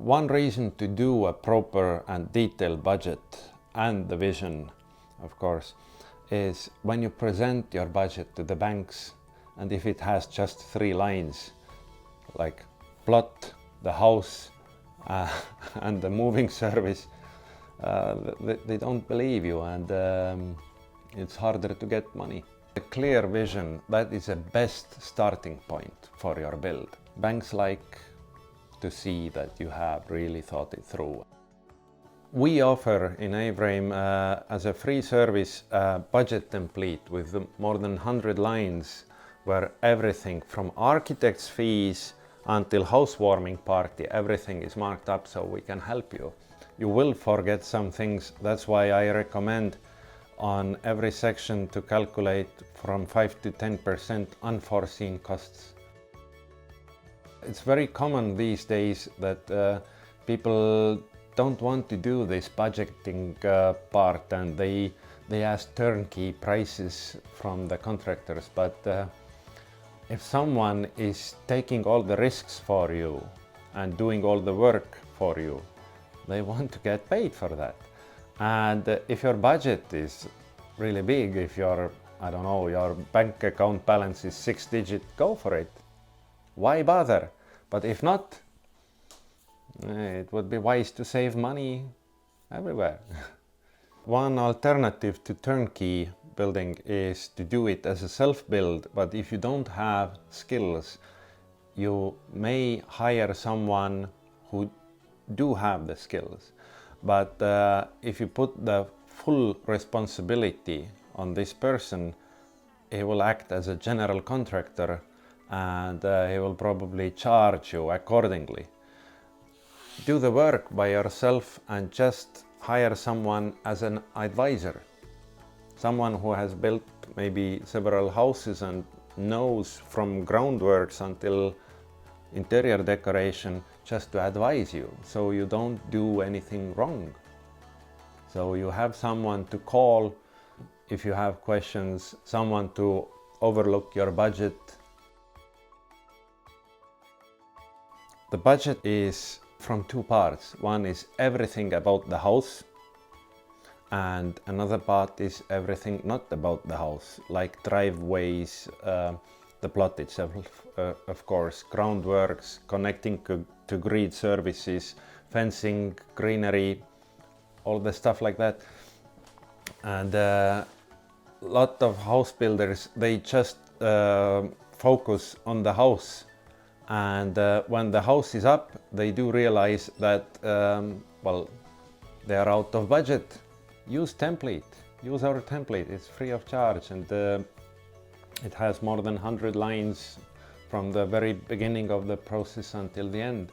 One reason to do a proper and detailed budget, and the vision, of course, is when you present your budget to the banks, and if it has just 3 lines, like plot, the house, and the moving service, they don't believe you, and it's harder to get money. A clear vision, that is the best starting point for your build. Banks like to see that you have really thought it through. We offer in AVRAME as a free service a budget template with more than 100 lines where everything from architect's fees until housewarming party, everything is marked up so we can help you. You will forget some things, that's why I recommend on every section to calculate from 5 to 10% unforeseen costs. It's very common these days that people don't want to do this budgeting part, and they ask turnkey prices from the contractors. But if someone is taking all the risks for you and doing all the work for you, they want to get paid for that. And if your budget is really big, if your, I don't know, your bank account balance is 6-digit, go for it. Why bother? But if not, it would be wise to save money everywhere. One alternative to turnkey building is to do it as a self-build, but if you don't have skills, you may hire someone who do have the skills. But if you put the full responsibility on this person, he will act as a general contractor, and he will probably charge you accordingly. Do the work by yourself and just hire someone as an advisor. Someone who has built maybe several houses and knows from groundworks until interior decoration, just to advise you so you don't do anything wrong. So you have someone to call if you have questions, someone to overlook your budget. The budget is from 2 parts. One is everything about the house, and another part is everything not about the house, like driveways, the plot itself, of course, groundworks, connecting to grid services, fencing, greenery, all the stuff like that. And a lot of house builders, they just focus on the house. And when the house is up, they do realize that, well, they are out of budget. Use template. Use our template. It's free of charge, and it has more than 100 lines from the very beginning of the process until the end.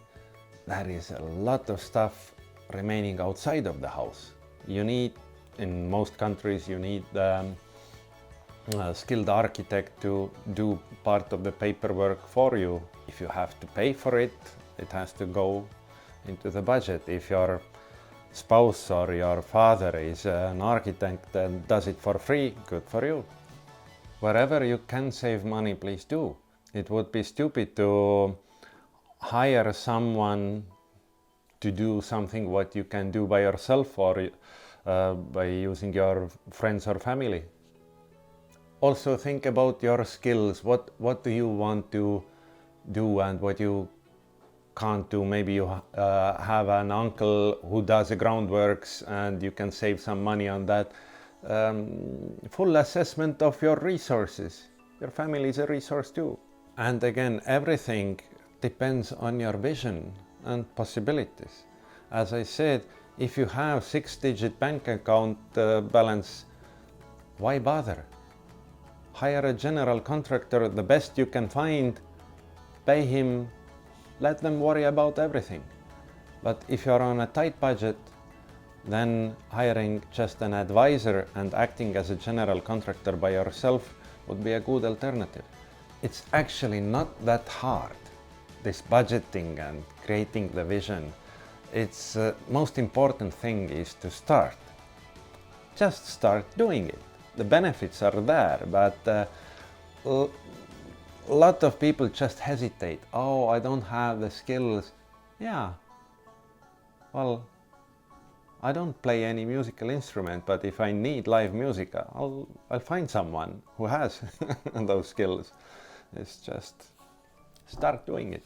That is a lot of stuff remaining outside of the house. You need, in most countries, you need a skilled architect to do part of the paperwork for you. If you have to pay for it, it has to go into the budget. If your spouse or your father is an architect and does it for free, good for you. Wherever you can save money, please do. It would be stupid to hire someone to do something what you can do by yourself or by using your friends or family. Also think about your skills. What do you want to do and what you can't do? Maybe you have an uncle who does the groundworks and you can save some money on that. Full assessment of your resources. Your family is a resource too. And again, everything depends on your vision and possibilities. As I said, if you have 6-digit bank account balance, why bother? Hire a general contractor, the best you can find, pay him, let them worry about everything. But if you're on a tight budget, then hiring just an advisor and acting as a general contractor by yourself would be a good alternative. It's actually not that hard, this budgeting and creating the vision. It's most important thing is to start. Just start doing it. The benefits are there, but a lot of people just hesitate. Oh, I don't have the skills. Yeah, well, I don't play any musical instrument, but if I need live music, I'll find someone who has those skills. It's just start doing it.